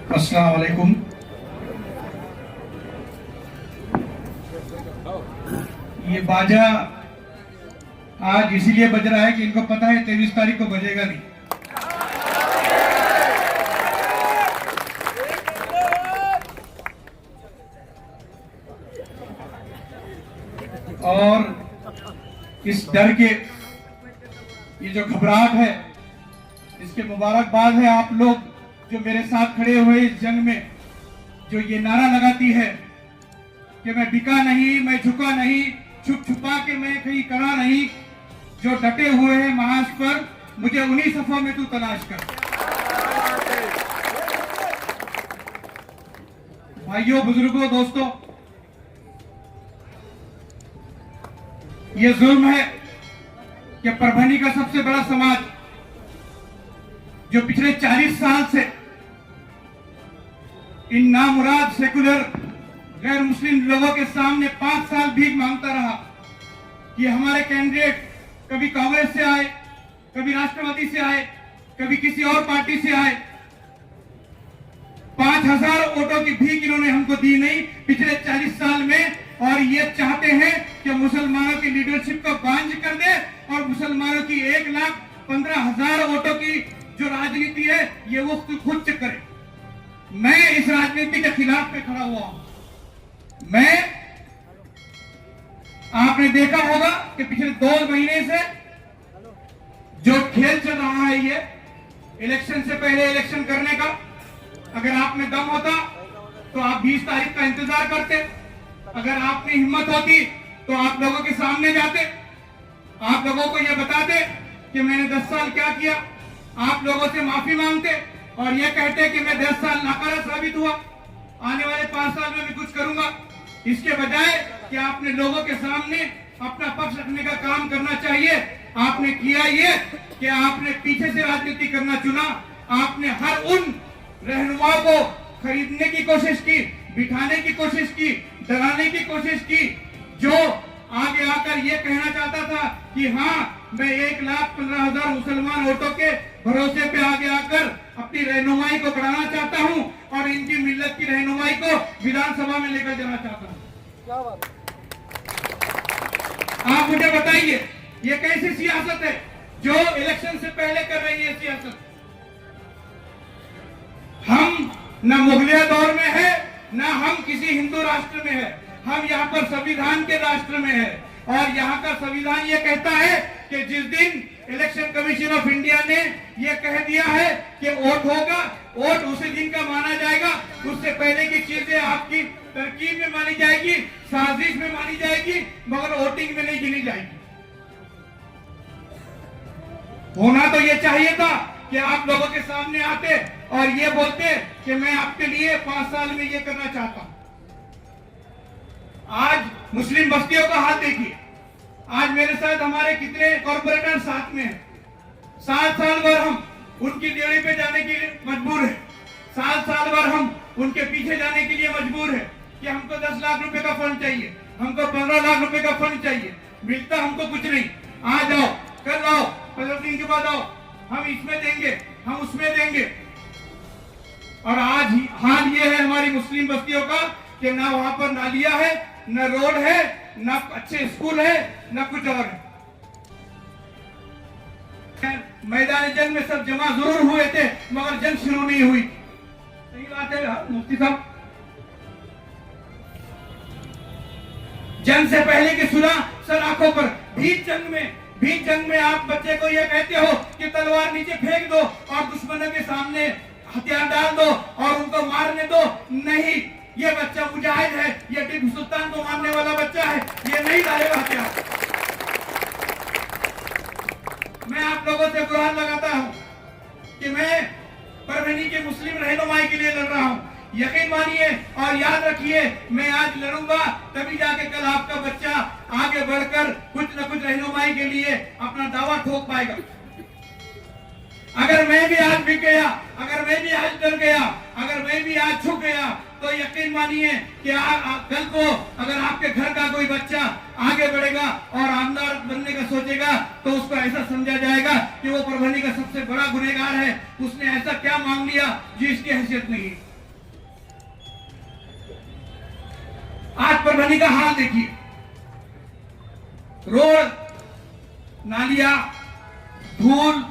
अस्सलाम वालेकुम। ये बाजा आज इसीलिए बज रहा है कि इनको पता है 23 तारीख को बजेगा नहीं। और इस डर के ये जो घबराहट है, इसके मुबारकबाद है आप लोग जो मेरे साथ खड़े हुए इस जंग में, जो ये नारा लगाती है कि मैं बिका नहीं, मैं झुका नहीं, छुप छुपा के मैं कहीं करा नहीं, जो डटे हुए हैं महाज पर, मुझे उन्हीं सफों में तू तलाश कर। भाइयों, बुजुर्गों, दोस्तों, ये जुल्म है कि परभनी का सबसे बड़ा समाज जो पिछले 40 साल से इन नामुराद सेकुलर गैर मुस्लिम लोगों के सामने 5 साल भीख मांगता रहा कि हमारे कैंडिडेट कभी कांग्रेस से आए, कभी राष्ट्रवादी से आए, कभी किसी और पार्टी से आए, 5000 वोटों की भीख इन्होंने हमको दी नहीं पिछले 40 साल में। और ये चाहते हैं कि मुसलमानों की लीडरशिप को बांझ कर दे और मुसलमानों की 1,15,000 वोटों की जो राजनीति है ये वो खुद से करे। मैं इस राजनीति के खिलाफ पे खड़ा हुआ हूं। मैं, आपने देखा होगा कि पिछले 2 महीने से जो खेल चल रहा है, ये इलेक्शन से पहले इलेक्शन करने का, अगर आप में दम होता तो आप 20 तारीख का इंतजार करते, अगर आप में हिम्मत होती तो आप लोगों के सामने जाते, आप लोगों को यह बताते कि मैंने 10 साल क्या किया, आप लोगों से माफी मांगते और ये कहते कि मैं 10 साल नाकारा साबित हुआ, आने वाले 5 साल में मैं कुछ करूंगा। इसके बजाय कि आपने लोगों के सामने अपना पक्ष रखने का काम करना चाहिए, आपने किया ये कि आपने पीछे से राजनीति करना चुना। आपने हर उन रहनुमाओं को खरीदने की कोशिश की, बिठाने की कोशिश की, डराने की कोशिश की, जो आगे आकर ये कहना चाहता था कि हाँ, मैं 1,15,000 मुसलमान वोटों के भरोसे पे आगे आकर अपनी रहनुमाई को बढ़ाना चाहता हूं और इनकी मिल्लत की रहनुमाई को विधानसभा में लेकर जाना चाहता हूं। क्या बात? आप मुझे बताइए, ये कैसी सियासत है जो इलेक्शन से पहले कर रही है सियासत? हम न मुगलिया दौर में है, न हम किसी हिंदू राष्ट्र में है, हम यहाँ पर संविधान के राष्ट्र में है। और यहाँ का संविधान ये कहता है कि जिस दिन इलेक्शन कमीशन ऑफ इंडिया ने ये कह दिया है कि वोट होगा, वोट उसी दिन का माना जाएगा। उससे पहले की चीजें आपकी तरकीब में मानी जाएगी, साजिश में मानी जाएगी, मगर वोटिंग में नहीं गिनी जाएगी। होना तो ये चाहिए था कि आप लोगों के सामने आते और ये बोलते कि मैं आपके लिए 5 साल में ये करना चाहता हूं। आज मुस्लिम बस्तियों का हाल देखिए, आज मेरे साथ हमारे कितने कॉर्पोरेटर साथ में हैं। 7 साल भर हम उनकी डेढ़ी पे जाने के लिए मजबूर है, 7 साल भर हम उनके पीछे जाने के लिए मजबूर है कि हमको 10 लाख रुपए का फंड चाहिए, हमको 15 लाख रुपए का फंड चाहिए, मिलता हमको कुछ नहीं। आ जाओ, कल आओ, 15 दिन के बाद आओ, हम इसमें देंगे, हम उसमें देंगे। और आज हाल ये है हमारी मुस्लिम बस्तियों का कि ना वहां पर नालियां है, न रोड है, न अच्छे स्कूल है, न कुछ और है। मैदान जंग में सब जमा जरूर हुए थे मगर जंग शुरू नहीं हुई। सही बात है मुफ्ती साहब, जंग से पहले की सुना सर आंखों पर। भीख जंग में आप बच्चे को यह कहते हो कि तलवार नीचे फेंक दो और दुश्मनों के सामने हथियार डाल दो और उनको मारने दो। नहीं, ये बच्चा मुजाहिद है, ये टीपू सुल्तान को मारने वाला बच्चा है, ये नहीं डालेगा हथियार। मैं आप लोगों से गुहार लगाता हूं कि मैं परभनी के मुस्लिम रहनुमाई के लिए लड़ रहा हूं। यकीन मानिए और याद रखिए, मैं आज लड़ूंगा तभी जाके कल आपका बच्चा आगे बढ़कर कुछ न कुछ रहनुमाई के लिए अपना दावा ठोक पाएगा। अगर मैं भी आज बिक गया, अगर मैं भी आज डर गया, अगर मैं भी आज झुक गया, तो यकीन मानिए कि कल को अगर आपके घर का कोई बच्चा आगे बढ़ेगा और आमदार बनने का सोचेगा तो उसको ऐसा समझा जाएगा कि वो परभनी का सबसे बड़ा गुनहगार है, उसने ऐसा क्या मांग लिया जिसकी हैसियत नहीं। आज परभनी का हाल देखिए, रोड, नालियां, धूल,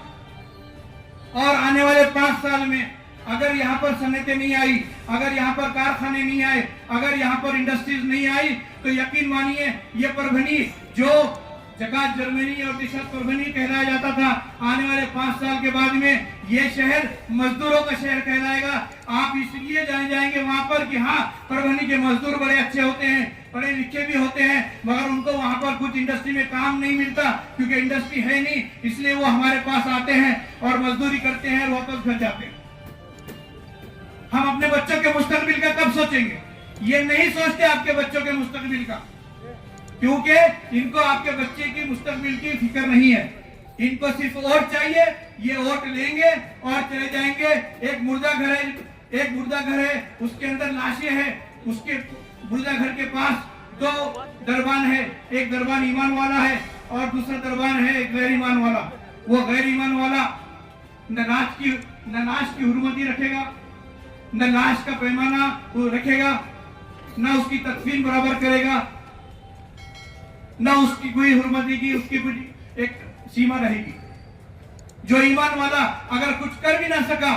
और आने वाले 5 साल में अगर यहाँ पर सनतें नहीं आई, अगर यहाँ पर कारखाने नहीं आए, अगर यहाँ पर इंडस्ट्रीज नहीं आई, तो यकीन मानिए ये परभनी जो जगह जर्मनी और दिशा परभनी कहलाया जाता था, आने वाले 5 साल के बाद में ये शहर मजदूरों का शहर कहलाएगा। आप इसलिए जाएंगे वहां पर कि हाँ, परभनी के मजदूर बड़े अच्छे होते हैं, पढ़े लिखे भी होते हैं, मगर उनको वहां पर कुछ इंडस्ट्री में काम नहीं मिलता, क्योंकि इंडस्ट्री है नहीं, इसलिए वो हमारे पास आते हैं और मजदूरी करते हैं और वापस घर जाते हैं। हम अपने बच्चों के मुस्तकबिल का कब सोचेंगे? ये नहीं सोचते आपके बच्चों के मुस्तकबिल का, क्योंकि इनको आपके बच्चे की मुस्तकबिल की फिक्र नहीं है। इनको सिर्फ वोट चाहिए, ये वोट लेंगे और चले जाएंगे। एक मुर्दा घर है, उसके अंदर लाशें हैं, उसके मुर्दा घर के पास 2 दरबान है, एक दरबान ईमान वाला है और दूसरा दरबान है गैर ईमान वाला। वो गैर ईमान वाला न नाश की हुर्मती रखेगा, न लाश का पैमाना वो रखेगा, न उसकी तदफीन बराबर करेगा, न उसकी कोई हुर्मती की उसकी कुछ एक सीमा रहेगी। जो ईमान वाला अगर कुछ कर भी ना सका,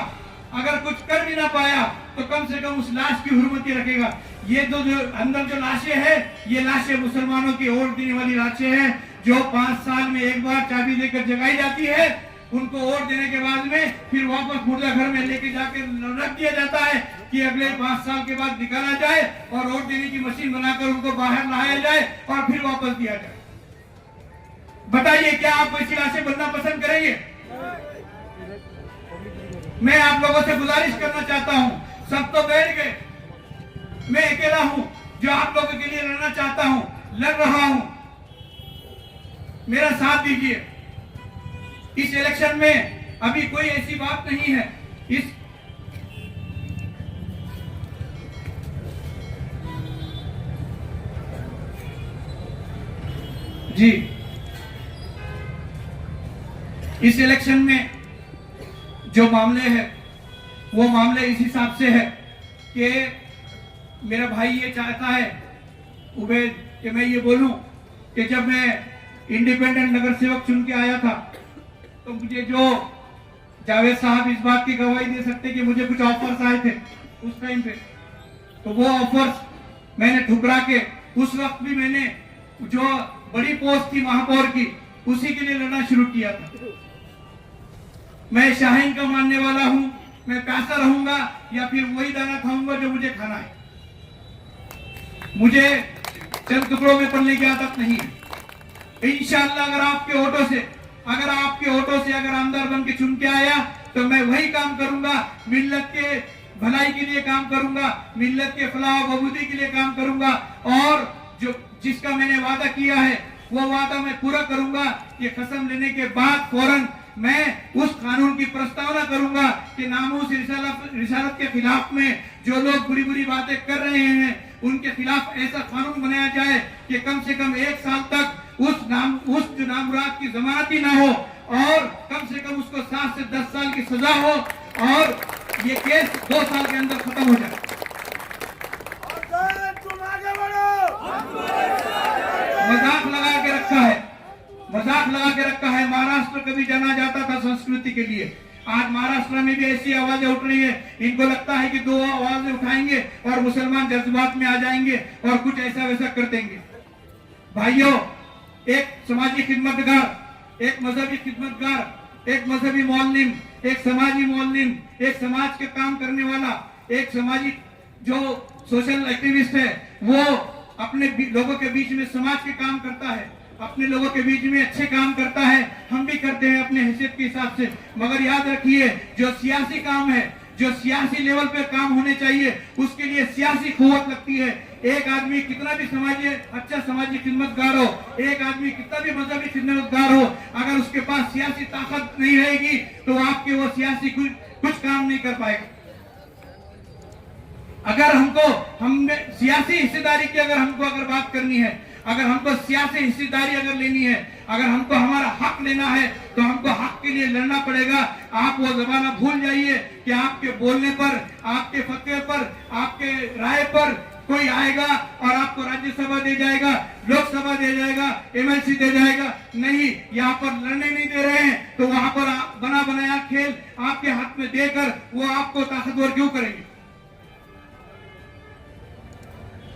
अगर कुछ कर भी ना पाया, तो कम से कम उस लाश की हुर्मती रखेगा। ये जो अंदर जो लाशें हैं, ये लाशें मुसलमानों की वोट देने वाली लाशें हैं, जो 5 साल में एक बार चाबी देकर जगाई जाती है। उनको वोट देने के बाद में फिर वापस मुर्दा घर में लेके जाकर रख दिया जाता है कि अगले 5 साल के बाद निकाला जाए और वोट देने की मशीन बनाकर उनको बाहर लाया जाए और फिर वापस दिया जाए। बताइए, क्या आप ऐसी लाशें बनना पसंद करेंगे? मैं आप लोगों से गुजारिश करना चाहता हूं, सब तो बैठ गए, मैं अकेला हूं जो आप लोगों के लिए लड़ना चाहता हूं, लड़ रहा हूं। मेरा साथ दीजिए। इस इलेक्शन में अभी कोई ऐसी बात नहीं है। इस इलेक्शन में जो मामले हैं, वो मामले इस हिसाब से है कि मेरा भाई ये चाहता है उबैद कि मैं ये बोलूं कि जब मैं इंडिपेंडेंट नगर सेवक चुन के आया था, तो मुझे जो जावेद साहब इस बात की गवाही दे सकते कि मुझे कुछ ऑफर्स आए थे उस टाइम पे, तो वो ऑफर्स मैंने ठुकरा के, उस वक्त भी मैंने जो बड़ी पोस्ट थी महापौर की, उसी के लिए लड़ना शुरू किया था। मैं शाहीन का मानने वाला हूं, मैं प्यासा रहूंगा या फिर वही दाना खाऊंगा जो मुझे खाना है। मुझे चंद टुकड़ों में पलने की आदत नहीं है। इंशाअल्लाह अगर आपके वोटों से अगर आमदार बन के चुन के आया, तो मैं वही काम करूंगा, मिल्लत के भलाई के लिए काम करूंगा, मिल्लत के फलाह बहबूदी के लिए काम करूंगा, और जो जिसका मैंने वादा किया है वो वादा मैं पूरा करूंगा। ये कसम लेने के बाद फौरन मैं उस कानून की प्रस्तावना करूंगा कि नामूस रिसालत के खिलाफ में जो लोग बुरी बुरी बातें कर रहे हैं, उनके खिलाफ ऐसा कानून बनाया जाए कि कम से कम 1 साल तक उस जो नामराद की जमानत ही ना हो, और कम से कम उसको 7 से 10 साल की सजा हो, और ये केस 2 साल के अंदर खत्म हो जाए। मजाक लगा के रखा है। महाराष्ट्र कभी जाना जाता था संस्कृति के लिए, आज महाराष्ट्र में भी ऐसी आवाजें उठ रही है। इनको लगता है कि 2 आवाजें उठाएंगे और मुसलमान जज्बात में आ जाएंगे और कुछ ऐसा वैसा कर देंगे। भाइयों, एक समाजी खिदमतगार, एक मजहबी खिदमतगार, एक मजहबी मौलम, एक समाजी मौलम, एक समाज के काम करने वाला, एक समाजी जो सोशल एक्टिविस्ट है, वो अपने लोगों के बीच में समाज के काम करता है, अपने लोगों के बीच में अच्छे काम करता है। हम भी करते हैं अपने हैसियत के हिसाब से, मगर याद रखिए, जो सियासी काम है, जो सियासी लेवल पे काम होने चाहिए, उसके लिए सियासी कुव्वत लगती है। एक आदमी कितना भी अच्छा समाजी खिदमतगार हो, एक आदमी कितना भी मजहबी खिदमतगार हो, अगर उसके पास सियासी ताकत नहीं रहेगी, तो आपके वो सियासी कुछ काम नहीं कर पाएगा। अगर हमने सियासी हिस्सेदारी की अगर बात करनी है, अगर हमको सियासी हिस्सेदारी अगर लेनी है, अगर हमको हमारा हक लेना है, तो हमको हक के लिए लड़ना पड़ेगा। आप वो जमाना भूल जाइए कि आपके बोलने पर, आपके फतवे पर, आपके राय पर कोई आएगा और आपको राज्यसभा दे जाएगा, लोकसभा दे जाएगा, एमएलसी दे जाएगा। नहीं, यहाँ पर लड़ने नहीं दे रहे हैं, तो वहां पर बना बनाया खेल आपके हाथ में देकर वो आपको ताकतवर क्यों करेंगे?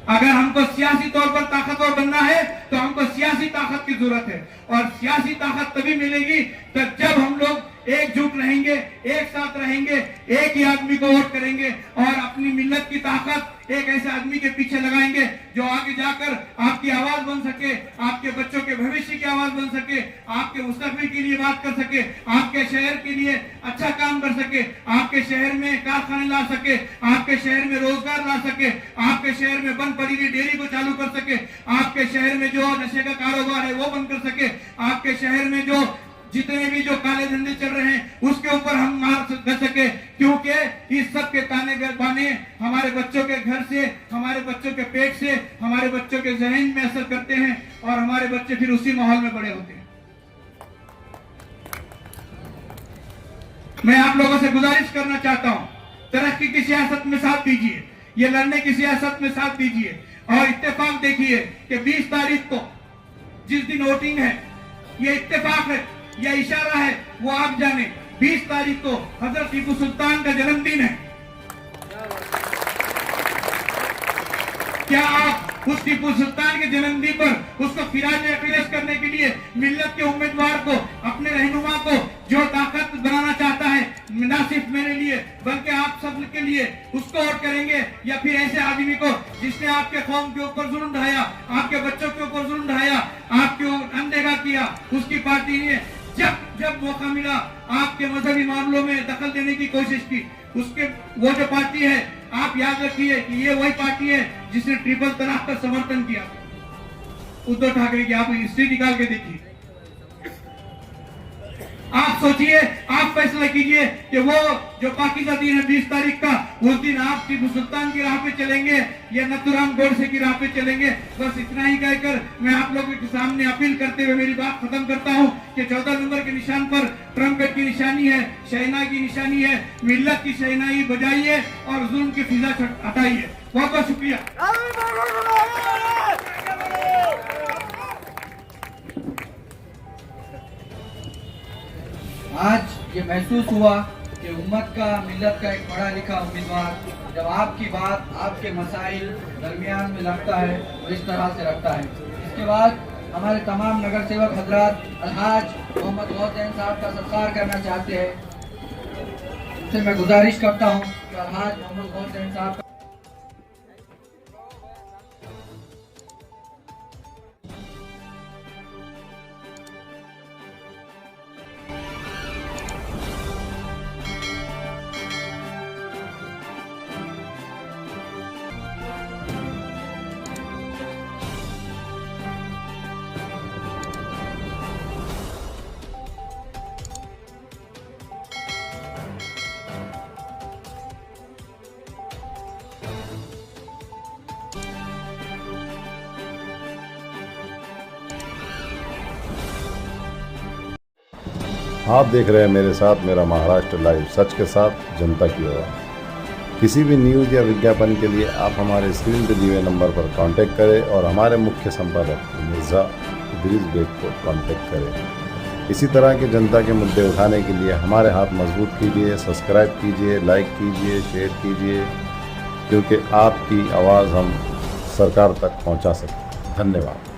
अगर हमको सियासी तौर पर ताकतवर बनना है तो हमको सियासी ताकत की जरूरत है, और सियासी ताकत तभी मिलेगी जब हम लोग एकजुट रहेंगे, एक साथ रहेंगे, एक ही आदमी को वोट करेंगे और अपनी मिल्लत की ताकत एक ऐसे आदमी के पीछे लगाएंगे जो आगे जाकर आपकी आवाज बन सके, आपके बच्चों के भविष्य की आवाज बन सके, आपके मुस्तकबिल के लिए बात कर सके, आपके शहर के लिए अच्छा काम कर सके, आपके शहर में कारखाने ला सके, आपके शहर में रोजगार ला सके, आपके शहर में बंद पड़ी हुई डेयरी को चालू कर सके, आपके शहर में जो नशे का कारोबार है वो बंद कर सके, आपके शहर में जो जितने भी जो काले धंधे चल रहे हैं उसके ऊपर हम मार कर सके, क्योंकि इस सब के ताने बाने हमारे बच्चों के घर से, हमारे बच्चों के पेट से, हमारे बच्चों के जहन में असर करते हैं और हमारे बच्चे फिर उसी माहौल में बड़े होते हैं। मैं आप लोगों से गुजारिश करना चाहता हूं, तरक्की की सियासत में साथ दीजिए, ये लड़ने की सियासत में साथ दीजिए और इत्तेफाक देखिए कि 20 तारीख को जिस दिन वोटिंग है, ये इत्तेफाक है, यह इशारा है, वो आप जाने 20 तारीख को हजरत टीपू सुल्तान का जन्मदिन है। क्या आप उस टीपू सुल्तान के जन्मदिन पर उसको फिराज अखिलेश करने के लिए मिल्लत के उम्मीदवार को, अपने रहनुमा को जो ताकत बनाना चाहता है, न सिर्फ मेरे लिए बल्कि आप सब के लिए, उसको वोट करेंगे, या फिर ऐसे आदमी को जिसने आपके कौम के ऊपर जुल्म ढाया, आपके बच्चों के ऊपर जुल्म ढाया, आपको अनदेखा किया, उसकी पार्टी ने जब मौका मिला आपके मजहबी मामलों में दखल देने की कोशिश की, उसके वो जो पार्टी है, आप याद रखिए कि ये वही पार्टी है जिसने ट्रिपल तलाक का समर्थन किया। उद्धव ठाकरे की आप हिस्ट्री निकाल के देखिए, आप सोचिए, आप फैसला कीजिए कि वो जो पाकिस्तान दिन है 20 तारीख का, उस दिन आप टीपू सुल्तान की राह पे चलेंगे या नथुराम गोडसे की राह पे चलेंगे। बस इतना ही कहकर मैं आप लोगों के सामने अपील करते हुए मेरी बात खत्म करता हूं कि 14 नंबर के निशान पर ट्रम्पेट की निशानी है, शहनाई की निशानी है, मिल्लत की शहनाई बजाइए और जुल्म की फिजा हटाइए। बहुत बहुत शुक्रिया। आज ये महसूस हुआ कि उम्मत का, मिल्लत का एक पढ़ा लिखा उम्मीदवार जब आपकी बात, आपके मसाइल दरमियान में रखता है तो इस तरह से रखता है। इसके बाद हमारे तमाम नगर सेवक हजरात अलहाज मोहम्मद गौसैन साहब का सत्कार करना चाहते हैं। उनसे मैं गुजारिश करता हूँ कि अलहाज मोहम्मद गौसैन साहब आप देख रहे हैं मेरे साथ मेरा महाराष्ट्र लाइव, सच के साथ जनता की आवाज़। किसी भी न्यूज़ या विज्ञापन के लिए आप हमारे स्क्रीन पर दिए हुए नंबर पर कांटेक्ट करें और हमारे मुख्य संपादक मिर्ज़ा इदरीस बेग को कांटेक्ट करें। इसी तरह के जनता के मुद्दे उठाने के लिए हमारे हाथ मजबूत कीजिए, सब्सक्राइब कीजिए, लाइक कीजिए, शेयर कीजिए, क्योंकि आपकी आवाज़ हम सरकार तक पहुंचा सकते हैं। धन्यवाद।